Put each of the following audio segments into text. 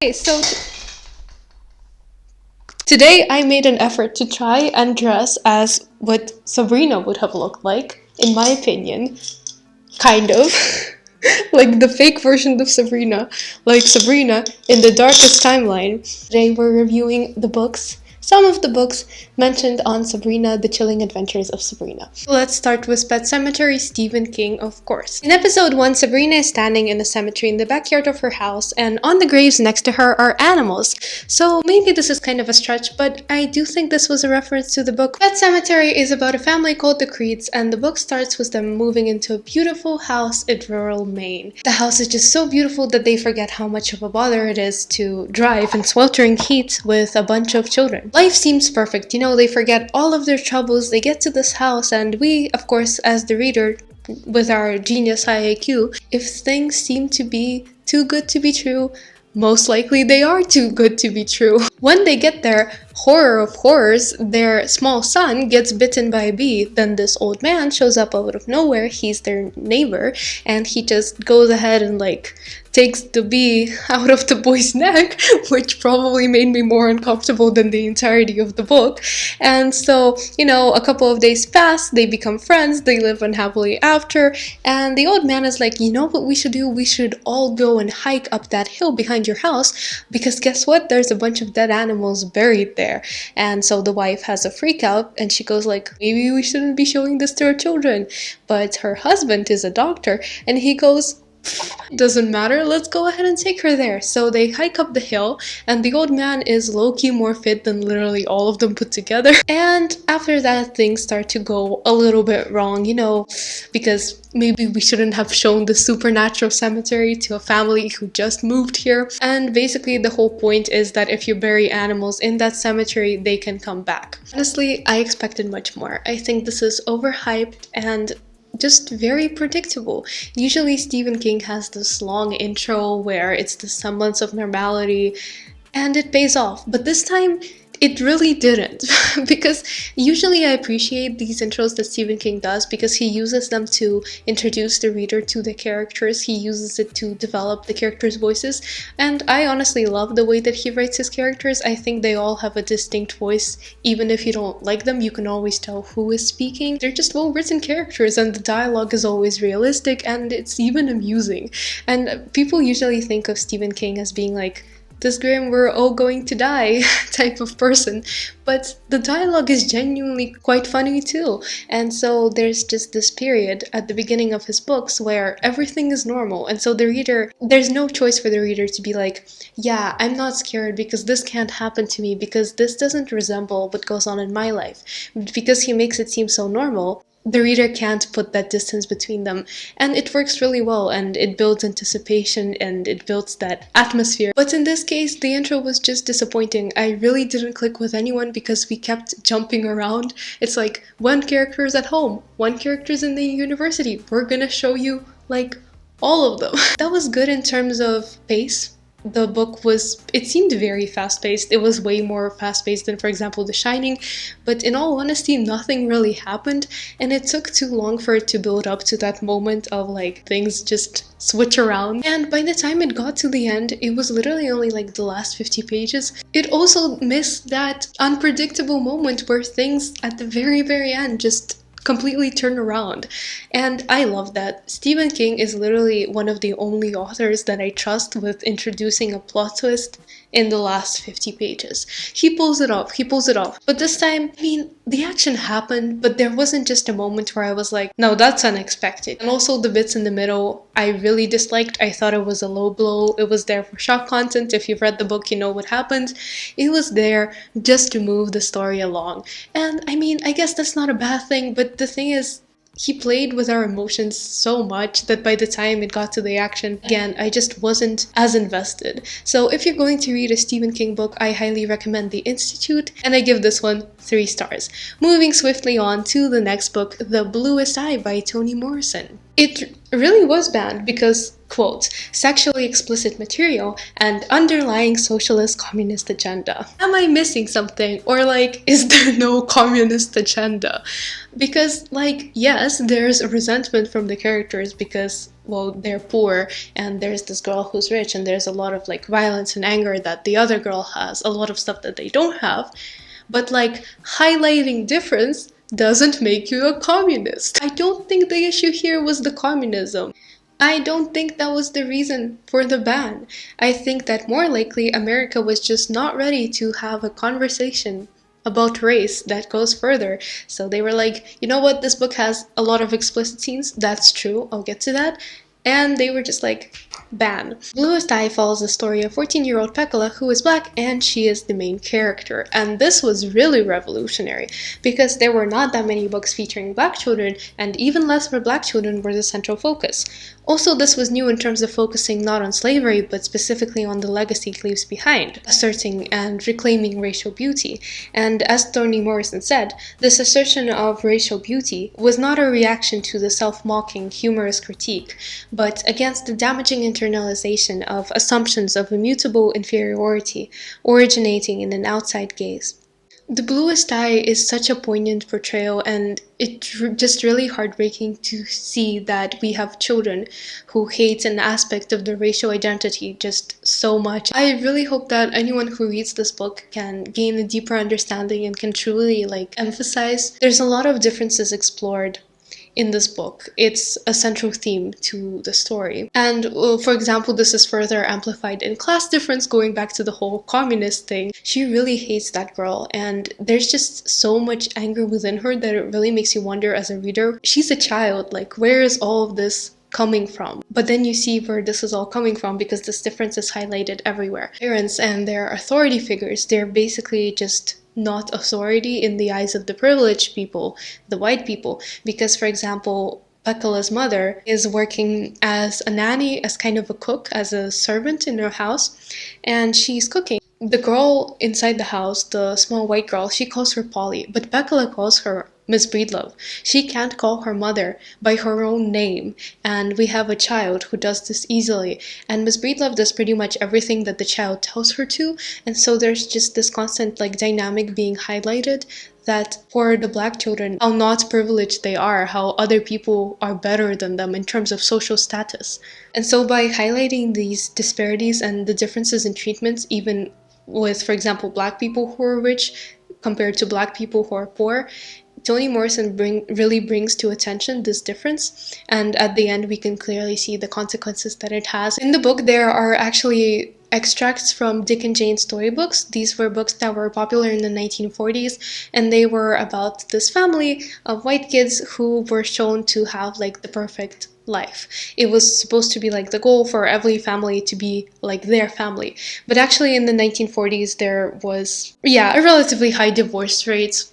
Okay, so today I made an effort to try and dress as what Sabrina would have looked like, in my opinion. Kind of. Like the fake version of Sabrina. Like Sabrina in the darkest timeline. Today we're reviewing the books. Some of the books mentioned on Sabrina, The Chilling Adventures of Sabrina. Let's start with Pet Sematary, Stephen King, of course. In episode 1, Sabrina is standing in a cemetery in the backyard of her house, and on the graves next to her are animals. So maybe this is kind of a stretch, but I do think this was a reference to the book. Pet Sematary is about a family called the Creeds, and the book starts with them moving into a beautiful house in rural Maine. The house is just so beautiful that they forget how much of a bother it is to drive in sweltering heat with a bunch of children. Life seems perfect, they forget all of their troubles, they get to this house, and we, of course, as the reader, with our genius high IQ, if things seem to be too good to be true, most likely they are too good to be true. When they get there, horror of horrors, their small son gets bitten by a bee. Then this old man shows up out of nowhere. He's their neighbor, and he just goes ahead and takes the bee out of the boy's neck, which probably made me more uncomfortable than the entirety of the book. And so, a couple of days pass, they become friends, they live unhappily after, and the old man is like, you know what we should do? We should all go and hike up that hill behind your house, because guess what? There's a bunch of dead animals buried there. And so the wife has a freak out, and she goes like, maybe we shouldn't be showing this to our children. But her husband is a doctor, and he goes, doesn't matter, let's go ahead and take her there. So they hike up the hill, and the old man is low-key more fit than literally all of them put together. And after that, things start to go a little bit wrong, because maybe we shouldn't have shown the supernatural cemetery to a family who just moved here. And basically the whole point is that if you bury animals in that cemetery, they can come back. Honestly, I expected much more. I think this is overhyped and just very predictable. Usually Stephen King has this long intro where it's the semblance of normality and it pays off, but this time it really didn't. Because usually I appreciate these intros that Stephen King does because he uses them to introduce the reader to the characters, he uses it to develop the characters' voices, and I honestly love the way that he writes his characters. I think they all have a distinct voice. Even if you don't like them, you can always tell who is speaking. They're just well-written characters, and the dialogue is always realistic, and it's even amusing. And people usually think of Stephen King as being like this grim, we're all going to die type of person, but the dialogue is genuinely quite funny too. And so there's just this period at the beginning of his books where everything is normal, and so there's no choice for the reader to be like, yeah, I'm not scared because this can't happen to me, because this doesn't resemble what goes on in my life. Because he makes it seem so normal, the reader can't put that distance between them, and it works really well, and it builds anticipation and it builds that atmosphere. But in this case, the intro was just disappointing. I really didn't click with anyone because we kept jumping around. It's like, one character is at home, one character is in the university, we're gonna show you all of them. That was good in terms of pace. The book it seemed very fast-paced. It was way more fast-paced than, for example, The Shining, but in all honesty, nothing really happened, and it took too long for it to build up to that moment of things just switch around. And by the time it got to the end, it was literally only the last 50 pages. It also missed that unpredictable moment where things at the very, very end just completely turn around, and I love that. Stephen King is literally one of the only authors that I trust with introducing a plot twist in the last 50 pages. He pulls it off, but this time, the action happened, but there wasn't just a moment where I was like, no, that's unexpected. And also the bits in the middle, I really disliked. I thought it was a low blow. It was there for shock content. If you've read the book, you know what happened. It was there just to move the story along. And I guess that's not a bad thing, but the thing is, he played with our emotions so much that by the time it got to the action, again, I just wasn't as invested. So if you're going to read a Stephen King book, I highly recommend The Institute, and I give this one 3 stars. Moving swiftly on to the next book, The Bluest Eye by Toni Morrison. It really was banned because, quote, sexually explicit material and underlying socialist communist agenda. Am I missing something? Or like, is there no communist agenda? Because, like, yes, there's a resentment from the characters because, well, they're poor and there's this girl who's rich and there's a lot of like violence and anger that the other girl has, a lot of stuff that they don't have. But like highlighting difference doesn't make you a communist. I don't think the issue here was the communism. I don't think that was the reason for the ban. I think that more likely America was just not ready to have a conversation about race that goes further. So they were like, you know what, this book has a lot of explicit scenes. That's true, I'll get to that. And they were just like, ban. Bluest Eye follows the story of 14-year-old Pekala, who is black, and she is the main character. And this was really revolutionary, because there were not that many books featuring black children, and even less where black children were the central focus. Also, this was new in terms of focusing not on slavery, but specifically on the legacy it leaves behind, asserting and reclaiming racial beauty. And as Toni Morrison said, this assertion of racial beauty was not a reaction to the self-mocking, humorous critique, but against the damaging internalization of assumptions of immutable inferiority originating in an outside gaze. The Bluest Eye is such a poignant portrayal, and it's just really heartbreaking to see that we have children who hate an aspect of their racial identity just so much. I really hope that anyone who reads this book can gain a deeper understanding and can truly emphasize. There's a lot of differences explored in this book. It's a central theme to the story. And for example, this is further amplified in class difference, going back to the whole communist thing. She really hates that girl, and there's just so much anger within her that it really makes you wonder as a reader. She's a child, like, where is all of this coming from? But then you see where this is all coming from, because this difference is highlighted everywhere. Parents and their authority figures, they're basically just not authority in the eyes of the privileged people, the white people, because, for example, Pekala's mother is working as a nanny, as kind of a cook, as a servant in her house, and she's cooking. The girl inside the house, the small white girl, she calls her Polly, but Pekala calls her Miss Breedlove. She can't call her mother by her own name, and we have a child who does this easily, and Miss Breedlove does pretty much everything that the child tells her to, and so there's just this constant dynamic being highlighted that for the black children, how not privileged they are, how other people are better than them in terms of social status. And so by highlighting these disparities and the differences in treatments, even with, for example, black people who are rich compared to black people who are poor, Toni Morrison really brings to attention this difference, and at the end we can clearly see the consequences that it has. In the book, there are actually extracts from Dick and Jane storybooks. These were books that were popular in the 1940s, and they were about this family of white kids who were shown to have the perfect life. It was supposed to be the goal for every family to be like their family. But actually in the 1940s there was a relatively high divorce rates.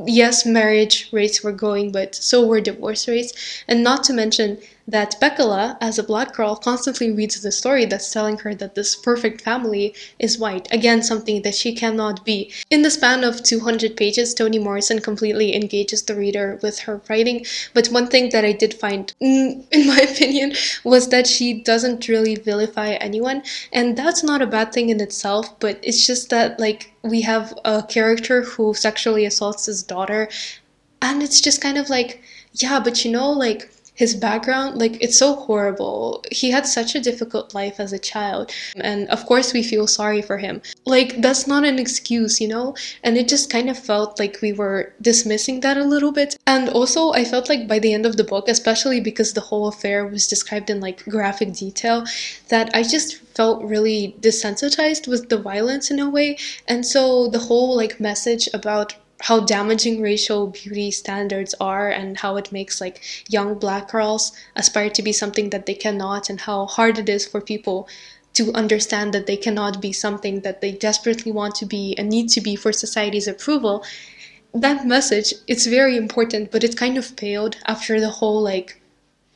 Yes, marriage rates were going, but so were divorce rates. And not to mention that Pekala, as a black girl, constantly reads the story that's telling her that this perfect family is white. Again, something that she cannot be. In the span of 200 pages, Toni Morrison completely engages the reader with her writing. But one thing that I did find, in my opinion, was that she doesn't really vilify anyone. And that's not a bad thing in itself, but it's just that, we have a character who sexually assaults his daughter, and it's just kind of yeah, but his background, it's so horrible. He had such a difficult life as a child, and of course we feel sorry for him. That's not an excuse, And it just kind of felt like we were dismissing that a little bit. And also, I felt like by the end of the book, especially because the whole affair was described in graphic detail, that I just felt really desensitized with the violence in a way. And so the whole message about how damaging racial beauty standards are and how it makes young black girls aspire to be something that they cannot, and how hard it is for people to understand that they cannot be something that they desperately want to be and need to be for society's approval. That message, it's very important, but it kind of paled after the whole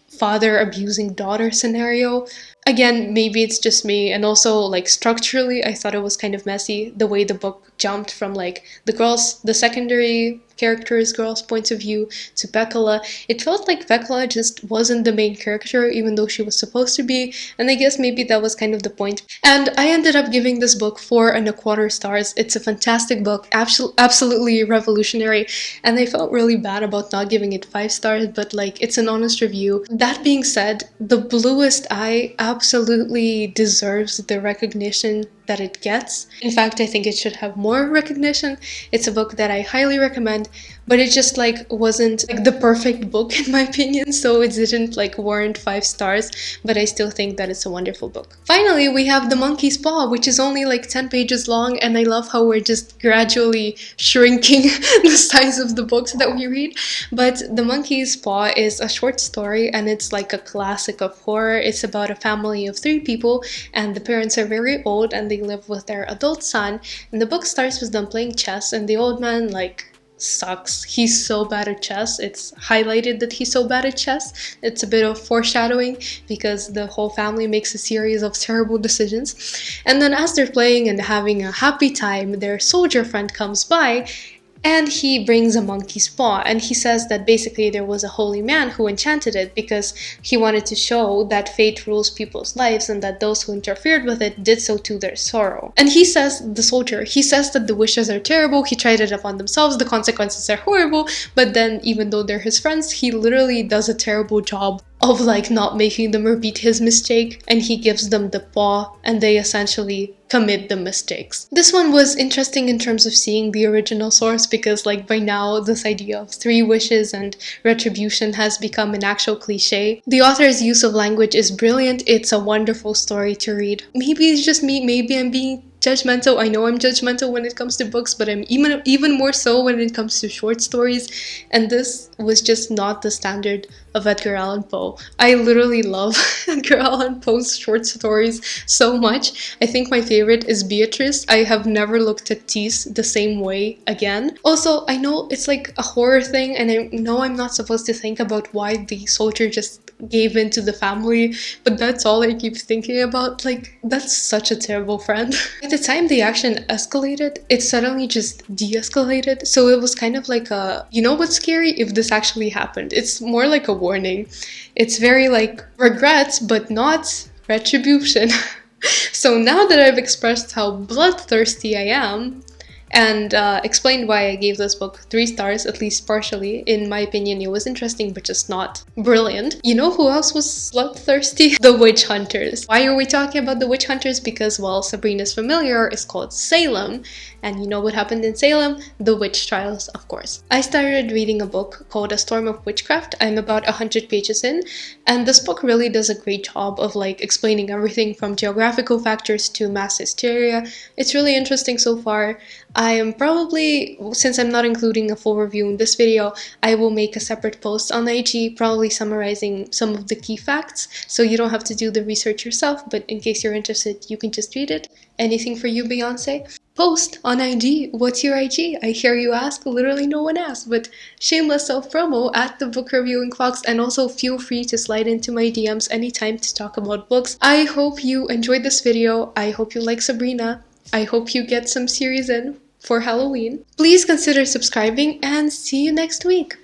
father abusing daughter scenario. Again, maybe it's just me, and also like structurally I thought it was kind of messy the way the book jumped from like the secondary characters girls' points of view to Pekala. It felt like Pekala just wasn't the main character even though she was supposed to be, and I guess maybe that was kind of the point. And I ended up giving this book 4.25 stars. It's a fantastic book, absolutely revolutionary, and I felt really bad about not giving it 5 stars, but like it's an honest review. That being said, The Bluest Eye absolutely deserves the recognition that it gets. In fact, I think it should have more recognition. It's a book that I highly recommend, but it just like wasn't like the perfect book in my opinion, so it didn't like warrant 5 stars, but I still think that it's a wonderful book. Finally, we have The Monkey's Paw, which is only like 10 pages long, and I love how we're just gradually shrinking the size of the books that we read. But The Monkey's Paw is a short story, and it's like a classic of horror. It's about a family of 3 people, and the parents are very old and they live with their adult son, and the book starts with them playing chess, and the old man like sucks. He's so bad at chess. It's highlighted that he's so bad at chess. It's a bit of foreshadowing because the whole family makes a series of terrible decisions. And then as they're playing and having a happy time, their soldier friend comes by and he brings a monkey's paw, and he says that basically there was a holy man who enchanted it because he wanted to show that fate rules people's lives and that those who interfered with it did so to their sorrow. And he says, the soldier, he says that the wishes are terrible, he tried it upon themselves, the consequences are horrible, but then even though they're his friends, he literally does a terrible job of like not making them repeat his mistake, and he gives them the paw and they essentially commit the mistakes. This one was interesting in terms of seeing the original source because like by now this idea of 3 wishes and retribution has become an actual cliche. The author's use of language is brilliant. It's a wonderful story to read. Maybe it's just me, maybe I'm being judgmental. I know I'm judgmental when it comes to books, but I'm even more so when it comes to short stories, and this was just not the standard of Edgar Allan Poe. I literally love Edgar Allan Poe's short stories so much. I think my favorite is Beatrice. I have never looked at Tease the same way again. Also, I know it's like a horror thing, and I know I'm not supposed to think about why the soldier just gave in to the family, but that's all I keep thinking about. Like, that's such a terrible friend. By the time the action escalated, it suddenly just de-escalated, so it was kind of like a, you know what's scary? If this actually happened. It's more like a warning. It's very like regrets, but not retribution. So now that I've expressed how bloodthirsty I am, and explained why I gave this book 3 stars, at least partially. In my opinion, it was interesting, but just not brilliant. You know who else was bloodthirsty? The Witch Hunters. Why are we talking about the Witch Hunters? Because, well, Sabrina's familiar is called Salem, and you know what happened in Salem? The witch trials, of course. I started reading a book called A Storm of Witchcraft. I'm about 100 pages in, and this book really does a great job of like explaining everything from geographical factors to mass hysteria. It's really interesting so far. I am probably, since I'm not including a full review in this video, I will make a separate post on IG, probably summarizing some of the key facts, so you don't have to do the research yourself, but in case you're interested, you can just read it. Anything for you, Beyonce? Post on IG. What's your IG? I hear you ask. Literally no one asked, but shameless self-promo at the Book Reviewing Fox, and also feel free to slide into my DMs anytime to talk about books. I hope you enjoyed this video. I hope you like Sabrina. I hope you get some series in for Halloween. Please consider subscribing, and see you next week.